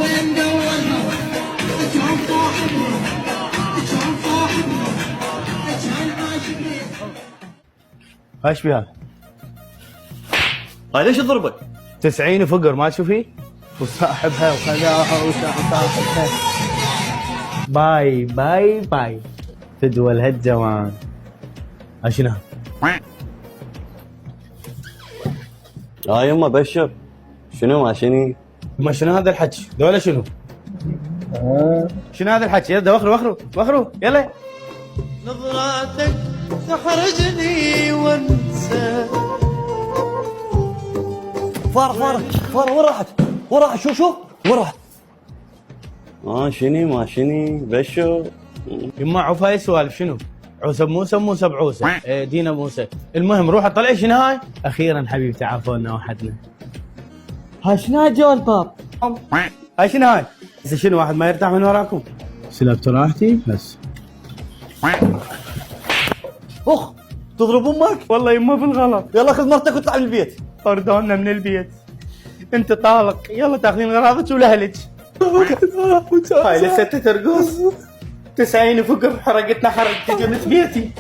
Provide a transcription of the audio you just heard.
وين دورنا كان صاحبنا كان صاحبنا كان عاشقنا. ايش بها؟ هاي ليش ضربك؟ 90 فقر ما تشوفي؟ وصاحبها وخذاها وصاحبها. باي باي باي فدوى الهالجوان. اشنها؟ يما بشر شنو ما شنو؟ ما شنو هذا الحكي؟ ذولا شنو؟ شنو هذا الحكي؟ يلا وخروا وخروا يلا. نظراتك تحرجني وانسى. فار وين راحت شوف وين راحت؟ شنو ما شنو بشر. يما عوف هاي السوالف شنو؟ عوسه بموسى موسى بعوسه دينا موسى. المهم روح طلعي شنو هاي؟ اخيرا حبيبتي عافونا وحدنا. هاي شنو هاي جوال طار؟ هاي شنو هاي؟ هسه شنو واحد ما يرتاح من وراكم؟ سلبت راحتي بس. اخ تضرب امك؟ والله يما بالغلط. يلا خذ مرتك واطلع من البيت. طردونا من البيت. انت طالق يلا تاخذين غراضك ولاهلك. هاي لسه ترقص 90 فقر حرقتنا حرق تجي بيتي.